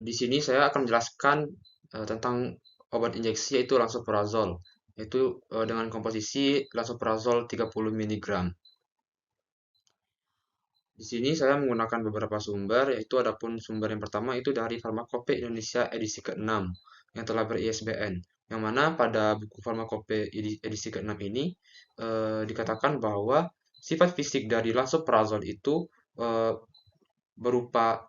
Di sini saya akan menjelaskan tentang obat injeksi yaitu lansoprazol, yaitu dengan komposisi lansoprazol 30 mg. Di sini saya menggunakan beberapa sumber, yaitu adapun sumber yang pertama itu dari Farmakope Indonesia edisi ke-6 yang telah ber-ISBN. Yang mana pada buku Farmakope edisi ke-6 ini dikatakan bahwa sifat fisik dari lansoprazol itu eh, berupa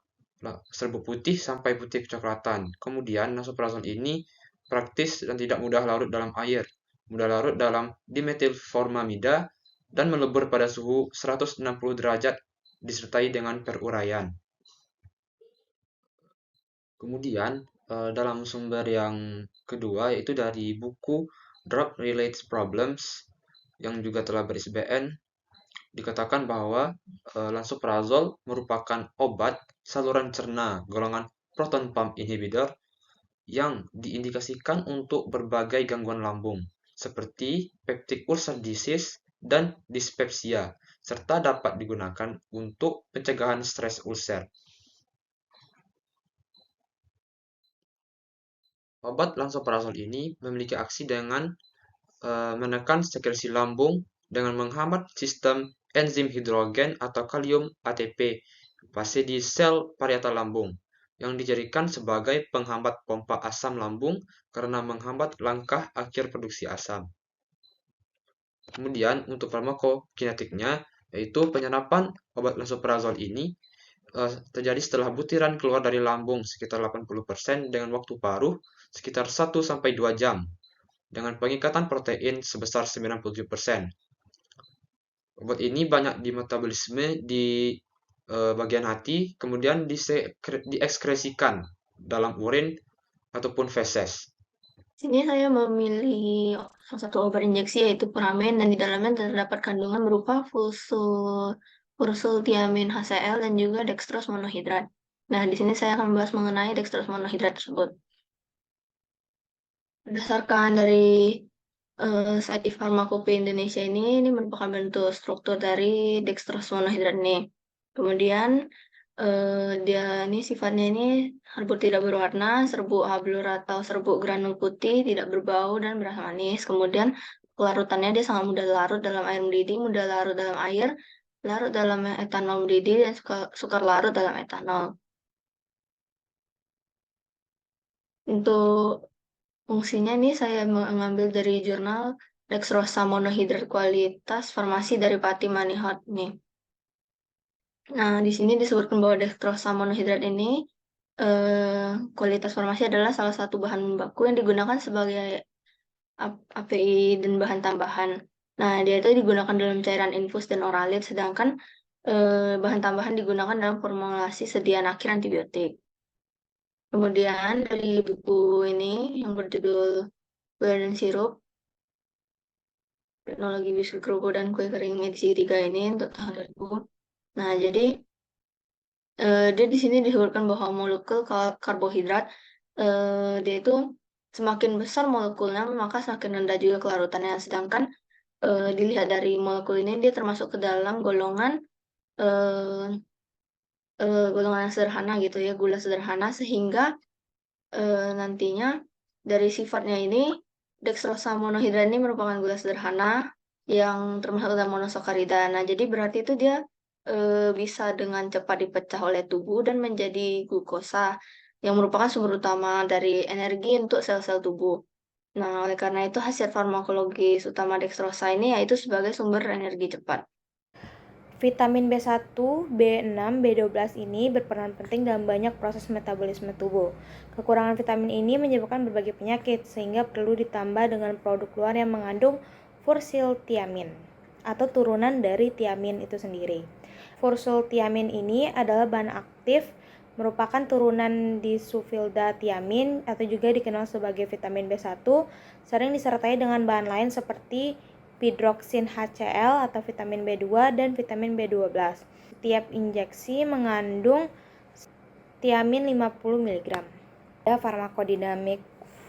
serbuk putih sampai putih kecoklatan. Kemudian lansoprazol ini praktis dan tidak mudah larut dalam air, mudah larut dalam dimetilformamida dan melebur pada suhu 160 derajat disertai dengan peruraian. Kemudian dalam sumber yang kedua yaitu dari buku Drug Related Problems yang juga telah ber-ISBN dikatakan bahwa lansoprazol merupakan obat saluran cerna golongan proton pump inhibitor yang diindikasikan untuk berbagai gangguan lambung seperti peptic ulcer disease dan dispepsia serta dapat digunakan untuk pencegahan stres ulcer. Obat lansoprazol ini memiliki aksi dengan menekan sekresi lambung dengan menghambat sistem enzim hidrogen atau kalium ATP fase di sel parietal lambung yang dijadikan sebagai penghambat pompa asam lambung karena menghambat langkah akhir produksi asam. Kemudian untuk farmakokinetiknya yaitu penyerapan obat lansoprazol ini terjadi setelah butiran keluar dari lambung sekitar 80% dengan waktu paruh sekitar 1-2 jam dengan pengikatan protein sebesar 97%. Obat ini banyak di metabolisme di bagian hati, kemudian diekskresikan dalam urin ataupun feses. Sini saya memilih salah satu obat injeksi yaitu Puramen dan di dalamnya terdapat kandungan berupa fursyltiamin HCl dan juga dextrose monohidrat. Nah, di sini saya akan membahas mengenai dextrose monohidrat tersebut. Berdasarkan dari Saidi Farmakope Indonesia ini merupakan bentuk struktur dari dextrose monohidrat ini. Kemudian dia ini sifatnya ini serbuk tidak berwarna, serbuk hablur atau serbuk granul putih, tidak berbau dan berasa manis. Kemudian kelarutannya dia sangat mudah larut dalam air mendidih, mudah larut dalam air, larut dalam etanol mendidih dan sukar larut dalam etanol. Untuk fungsinya nih saya mengambil dari jurnal Dextrosa monohidrat kualitas farmasi dari Pati Manihot nih. Nah, di sini disebutkan bahwa dextrosa monohidrat ini kualitas farmasi adalah salah satu bahan baku yang digunakan sebagai API dan bahan tambahan. Nah, dia itu digunakan dalam cairan infus dan oralit, sedangkan bahan tambahan digunakan dalam formulasi sediaan akhir antibiotik. Kemudian dari buku ini yang berjudul Burden Syrup, teknologi biskuit kerupuk dan kue kering edisi 3 ini untuk tahun 2000. Nah, jadi dia di sini disebutkan bahwa molekul karbohidrat dia itu semakin besar molekulnya maka semakin rendah juga kelarutannya. Sedangkan dilihat dari molekul ini dia termasuk ke dalam golongan eh, golongan yang sederhana gitu ya, gula sederhana sehingga nantinya dari sifatnya ini dextrosa monohidrat ini merupakan gula sederhana yang termasuk dalam monosakarida. Nah, jadi berarti itu dia bisa dengan cepat dipecah oleh tubuh dan menjadi glukosa yang merupakan sumber utama dari energi untuk sel-sel tubuh. Nah, oleh karena itu khasiat farmakologis utama dextrosa ini yaitu sebagai sumber energi cepat. Vitamin B1, B6, B12 ini berperan penting dalam banyak proses metabolisme tubuh. Kekurangan vitamin ini menyebabkan berbagai penyakit, sehingga perlu ditambah dengan produk luar yang mengandung fursyltiamin atau turunan dari tiamin itu sendiri. Fursyltiamin ini adalah bahan aktif merupakan turunan disulfidatiamin atau juga dikenal sebagai vitamin B1, sering disertai dengan bahan lain seperti hidroksin HCl atau vitamin B2 dan vitamin B12. Setiap injeksi mengandung tiamin 50 mg. Farmakodinamik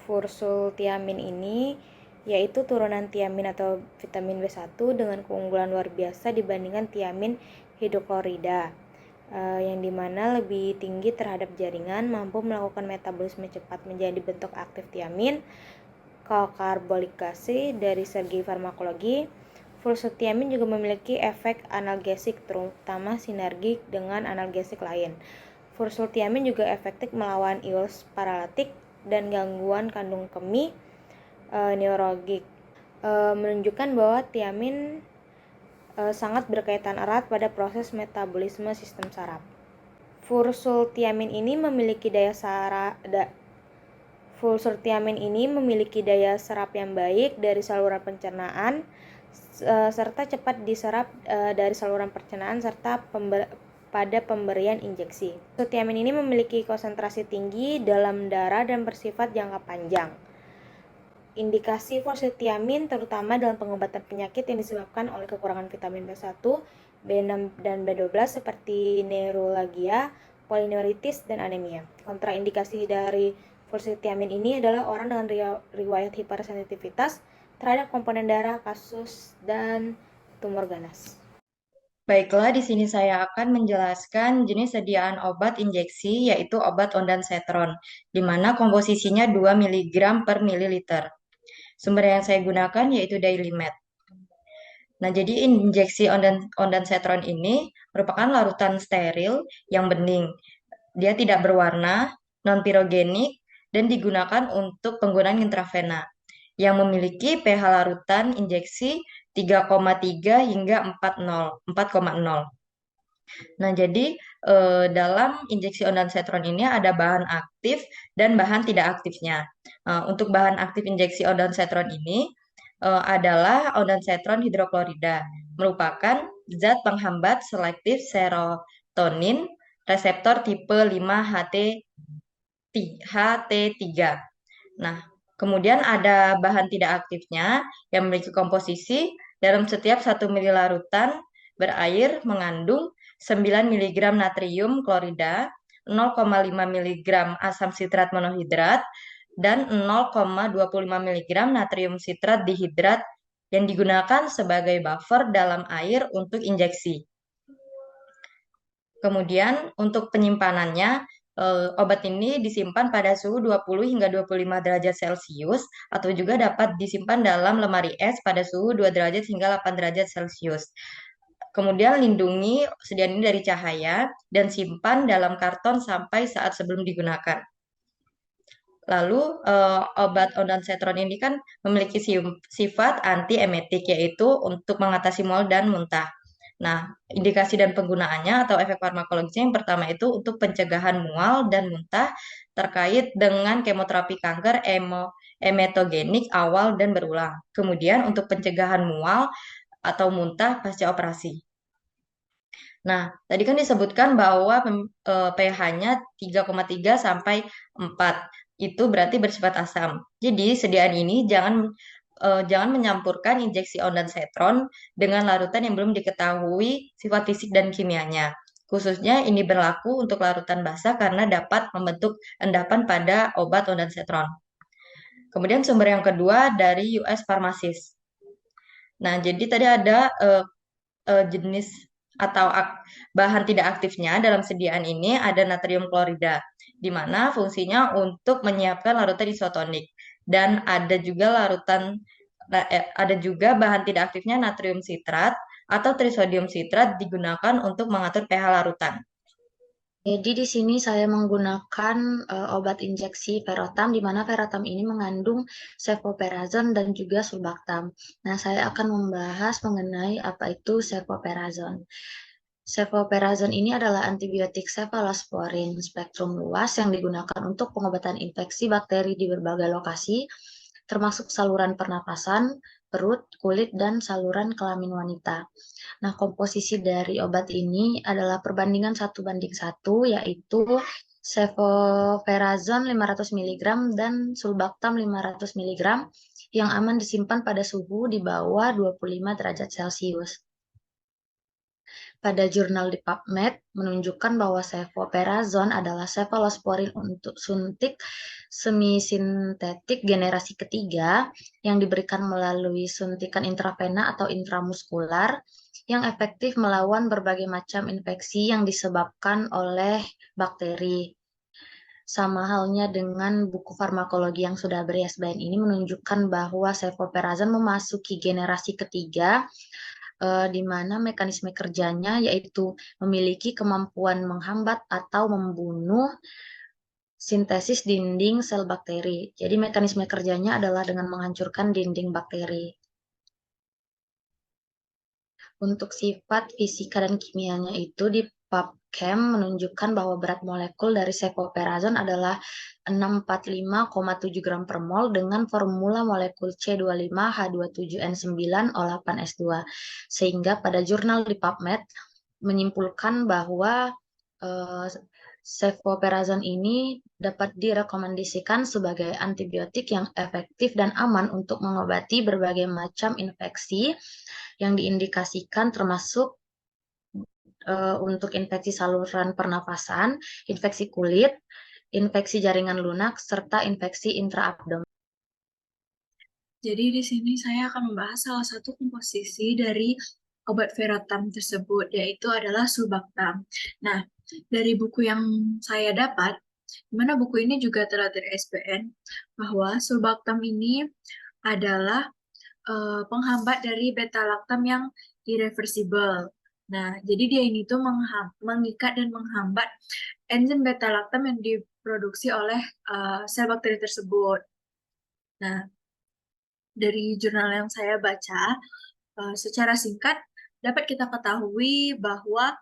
fursyltiamin ini yaitu turunan tiamin atau vitamin B1 dengan keunggulan luar biasa dibandingkan tiamin hidroklorida. yang dimana lebih tinggi terhadap jaringan, mampu melakukan metabolisme cepat menjadi bentuk aktif tiamin, kokarbolikasi dari segi farmakologi. Fluoxethiamin juga memiliki efek analgesik, terutama sinergik dengan analgesik lain. Fluoxethiamin juga efektif melawan ius paralitik dan gangguan kandung kemih neurologik, menunjukkan bahwa tiamin sangat berkaitan erat pada proses metabolisme sistem saraf. Fluoxethiamin ini memiliki daya serap yang baik dari saluran pencernaan serta cepat diserap dari saluran pencernaan serta pada pemberian injeksi. Fluoxethiamin ini memiliki konsentrasi tinggi dalam darah dan bersifat jangka panjang. Indikasi fluoxethiamin terutama dalam pengobatan penyakit yang disebabkan oleh kekurangan vitamin B1, B6, dan B12 seperti neuralgia, polineuritis, dan anemia. Kontraindikasi dari fluoxethiamin ini adalah orang dengan riwayat hipersensitivitas terhadap komponen darah, kasus, dan tumor ganas. Baiklah, di sini saya akan menjelaskan jenis sediaan obat injeksi, yaitu obat ondansetron, di mana komposisinya 2 mg per mililiter. Sumber yang saya gunakan yaitu Dailymed. Nah, jadi injeksi ondansetron ini merupakan larutan steril yang bening. Dia tidak berwarna, non-pirogenik, dan digunakan untuk penggunaan intravena yang memiliki pH larutan injeksi 3,3 hingga 4,0. Nah, jadi dalam injeksi ondansetron ini ada bahan aktif dan bahan tidak aktifnya. Untuk bahan aktif injeksi ondansetron ini adalah ondansetron hidroklorida, merupakan zat penghambat selektif serotonin reseptor tipe 5-HT3. Nah, kemudian ada bahan tidak aktifnya yang memiliki komposisi dalam setiap 1 ml larutan berair mengandung 9 mg natrium klorida, 0,5 mg asam sitrat monohidrat, dan 0,25 mg natrium sitrat dihidrat yang digunakan sebagai buffer dalam air untuk injeksi. Kemudian untuk penyimpanannya, obat ini disimpan pada suhu 20 hingga 25 derajat Celcius atau juga dapat disimpan dalam lemari es pada suhu 2 derajat hingga 8 derajat Celcius. Kemudian lindungi sediaan ini dari cahaya dan simpan dalam karton sampai saat sebelum digunakan. Lalu obat ondansetron ini kan memiliki sifat antiemetik, yaitu untuk mengatasi mual dan muntah. Nah, indikasi dan penggunaannya atau efek farmakologisnya yang pertama itu untuk pencegahan mual dan muntah terkait dengan kemoterapi kanker emetogenik awal dan berulang. Kemudian untuk pencegahan mual atau muntah pasca operasi. Nah, tadi kan disebutkan bahwa pH-nya 3,3 sampai 4. Itu berarti bersifat asam. Jadi, sediaan ini jangan menyampurkan injeksi ondansetron dengan larutan yang belum diketahui sifat fisik dan kimianya. Khususnya ini berlaku untuk larutan basah karena dapat membentuk endapan pada obat ondansetron. Kemudian sumber yang kedua dari US Pharmacist. Nah, jadi tadi ada jenis atau bahan tidak aktifnya dalam sediaan ini ada natrium klorida, di mana fungsinya untuk menyiapkan larutan isotonik. Dan ada juga bahan tidak aktifnya natrium sitrat atau trisodium sitrat digunakan untuk mengatur pH larutan. Jadi di sini saya menggunakan obat injeksi Verotam, di mana Verotam ini mengandung cefoperazone dan juga sulbactam. Nah, saya akan membahas mengenai apa itu cefoperazone. Cefoperazone ini adalah antibiotik cephalosporin spektrum luas yang digunakan untuk pengobatan infeksi bakteri di berbagai lokasi, termasuk saluran pernapasan, perut, kulit, dan saluran kelamin wanita. Nah, komposisi dari obat ini adalah perbandingan 1:1, yaitu cefoperazone 500 mg dan sulbactam 500 mg yang aman disimpan pada suhu di bawah 25 derajat Celcius. pada jurnal di PubMed menunjukkan bahwa cefoperazone adalah cefalosporin untuk suntik semisintetik generasi ketiga yang diberikan melalui suntikan intravena atau intramuskular yang efektif melawan berbagai macam infeksi yang disebabkan oleh bakteri. Sama halnya dengan buku farmakologi yang sudah ber-ISBN ini menunjukkan bahwa cefoperazone memasuki generasi ketiga, di mana mekanisme kerjanya yaitu memiliki kemampuan menghambat atau membunuh sintesis dinding sel bakteri. Jadi mekanisme kerjanya adalah dengan menghancurkan dinding bakteri. Untuk sifat fisika dan kimianya itu di PubChem menunjukkan bahwa berat molekul dari cefoperazone adalah 645,7 gram per mol dengan formula molekul C25H27N9O8S2. Sehingga pada jurnal di PubMed menyimpulkan bahwa cefoperazone ini dapat direkomendasikan sebagai antibiotik yang efektif dan aman untuk mengobati berbagai macam infeksi yang diindikasikan termasuk untuk infeksi saluran pernafasan, infeksi kulit, infeksi jaringan lunak, serta infeksi intraabdomen. Jadi di sini saya akan membahas salah satu komposisi dari obat Ferrotam tersebut, yaitu adalah Sulbactam. Nah, dari buku yang saya dapat, di mana buku ini juga telah ter-ISBN, bahwa Sulbactam ini adalah penghambat dari beta-lactam yang irreversible. Nah, jadi dia ini tuh mengikat dan menghambat enzim beta-lactam yang diproduksi oleh sel bakteri tersebut. Nah, dari jurnal yang saya baca, secara singkat dapat kita ketahui bahwa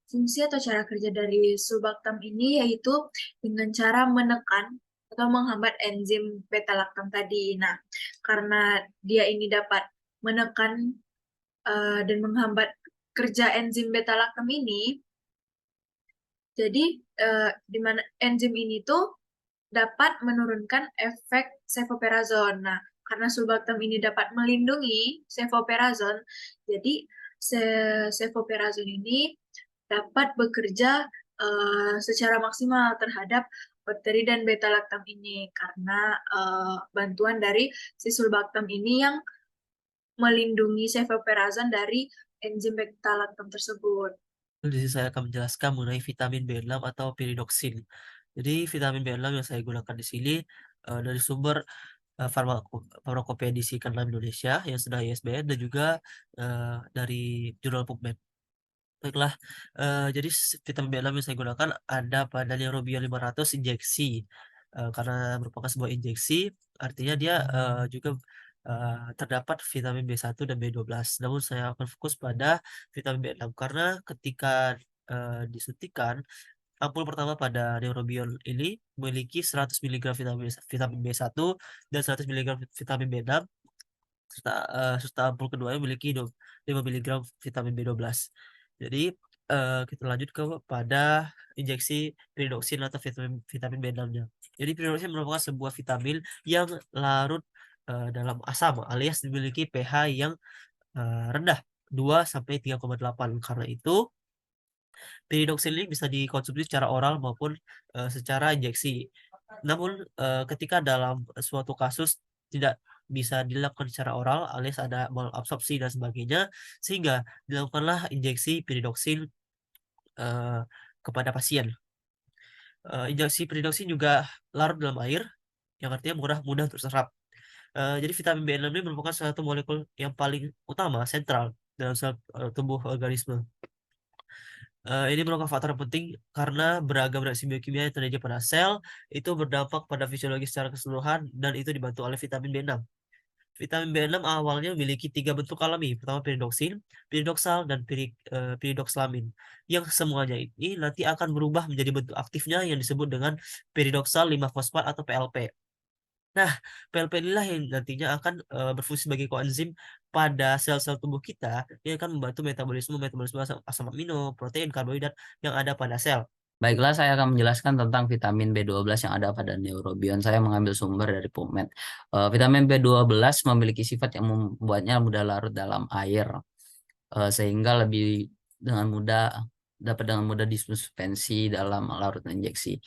fungsi atau cara kerja dari Sulbactam ini yaitu dengan cara menekan atau menghambat enzim beta-lactam tadi. Nah, karena dia ini dapat menekan dan menghambat kerja enzim beta-lactam ini, jadi di mana enzim ini tuh dapat menurunkan efek cefoperazone. Nah, karena Sulbactam ini dapat melindungi cefoperazone, jadi cefoperazone ini dapat bekerja secara maksimal terhadap bakteri dan beta-lactam ini karena bantuan dari si Sulbactam ini yang melindungi cefoperazone dari enzim beta-lactam tersebut. Di sini saya akan menjelaskan mengenai vitamin B6 atau piridoksin. Jadi vitamin B6 yang saya gunakan di sini dari sumber Farmakopeia edisi ke-6 Indonesia yang sudah ISBN dan juga dari jurnal PubMed. Baiklah, jadi vitamin B6 yang saya gunakan ada pada Neurobion 500 injeksi. Karena merupakan sebuah injeksi, artinya dia juga terdapat vitamin B1 dan B12. Namun saya akan fokus pada vitamin B6 karena ketika disuntikan, ampul pertama pada Neurobion ini memiliki 100 mg vitamin B1 dan 100 mg vitamin B6 serta ampul kedua memiliki 5 mg vitamin B12. Jadi kita lanjut kepada injeksi piridoksin atau vitamin B6-nya. Jadi piridoksin merupakan sebuah vitamin yang larut dalam asam alias memiliki pH yang rendah 2 sampai 3,8. Karena itu piridoksin ini bisa dikonsumsi secara oral maupun secara injeksi. Namun ketika dalam suatu kasus tidak bisa dilakukan secara oral alias ada malabsorpsi dan sebagainya, sehingga dilakukanlah injeksi piridoksin kepada pasien. Injeksi piridoksin juga larut dalam air, yang artinya mudah terserap. Jadi vitamin B6 ini merupakan satu molekul yang paling utama, sentral dalam sel tubuh organisme. Ini merupakan faktor penting karena beragam reaksi biokimia yang terjadi pada sel itu berdampak pada fisiologi secara keseluruhan dan itu dibantu oleh vitamin B6. Vitamin B6 awalnya memiliki 3 bentuk alami. Pertama piridoksin, piridoksal, dan piridokslamin. Yang semuanya ini nanti akan berubah menjadi bentuk aktifnya yang disebut dengan piridoksal 5-fosfat atau PLP. Nah, PLP inilah yang nantinya akan berfungsi sebagai koenzim pada sel-sel tubuh kita yang akan membantu metabolisme asam amino, protein, karbohidrat yang ada pada sel. Baiklah, saya akan menjelaskan tentang vitamin B12 yang ada pada Neurobion. Saya mengambil sumber dari PubMed. Vitamin B12 memiliki sifat yang membuatnya mudah larut dalam air, sehingga lebih dapat dengan mudah disuspensi dalam larutan injeksi.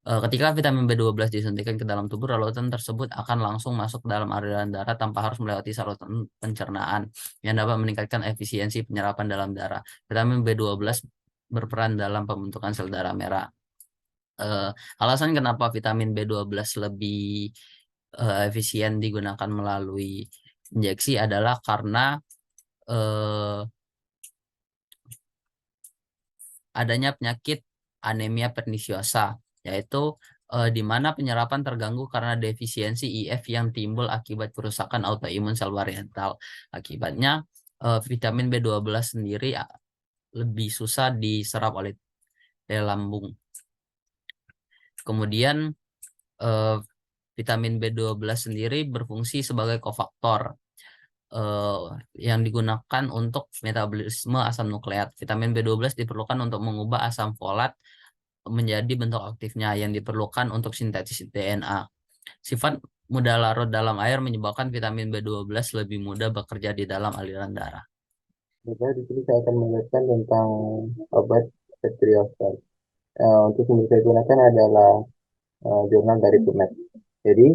Ketika vitamin B12 disuntikan ke dalam tubuh, larutan tersebut akan langsung masuk dalam aliran darah tanpa harus melewati saluran pencernaan yang dapat meningkatkan efisiensi penyerapan dalam darah. Vitamin B12 berperan dalam pembentukan sel darah merah. Alasan kenapa vitamin B12 lebih efisien digunakan melalui injeksi adalah karena adanya penyakit anemia pernisiosa, yaitu di mana penyerapan terganggu karena defisiensi IF yang timbul akibat kerusakan autoimun sel varietal. Akibatnya vitamin B12 sendiri lebih susah diserap oleh lambung. Kemudian vitamin B12 sendiri berfungsi sebagai kofaktor yang digunakan untuk metabolisme asam nukleat. Vitamin B12 diperlukan untuk mengubah asam folat menjadi bentuk aktifnya yang diperlukan untuk sintesis DNA. Sifat mudah larut dalam air menyebabkan vitamin B12 lebih mudah bekerja di dalam aliran darah. Jadi di sini saya akan menjelaskan tentang obat cetirizine. Untuk yang saya gunakan adalah jurnal dari PubMed. Jadi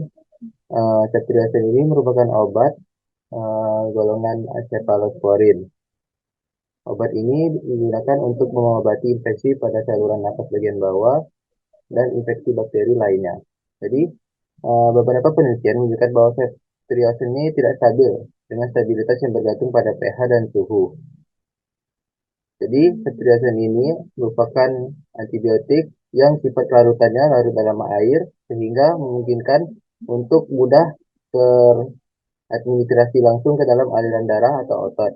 cetirizine ini merupakan obat golongan acefalosporin. Obat ini digunakan untuk mengobati infeksi pada saluran nafas bagian bawah dan infeksi bakteri lainnya. Jadi beberapa penelitian menunjukkan bahwa cetirizine ini tidak stabil dengan stabilitas yang bergantung pada pH dan suhu. Jadi cetirizine ini merupakan antibiotik yang sifat larutannya larut dalam air sehingga memungkinkan untuk mudah teradministrasi langsung ke dalam aliran darah atau otot.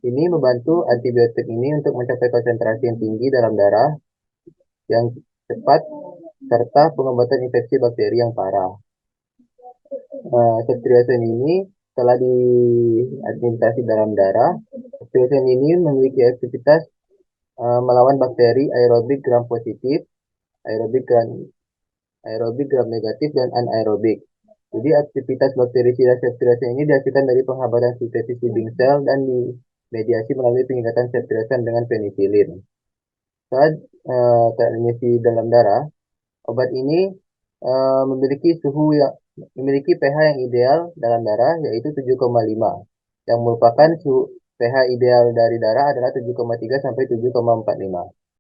Ini membantu antibiotik ini untuk mencapai konsentrasi yang tinggi dalam darah yang cepat serta pengobatan infeksi bakteri yang parah. Cetirizine ini setelah diadministrasi dalam darah, cetirizine ini memiliki aktivitas melawan bakteri aerobik gram positif, aerobik gram negatif, dan anaerobik. Jadi aktivitas bakteri cetirizine ini dihasilkan dari penghabatan sintesis living cell dan dimediasi melalui pengikatan cetirizine dengan penisilin. Saat terindikasi dalam darah, obat ini memiliki pH yang ideal dalam darah yaitu 7,5, yang merupakan pH ideal dari darah adalah 7,3 sampai 7,45.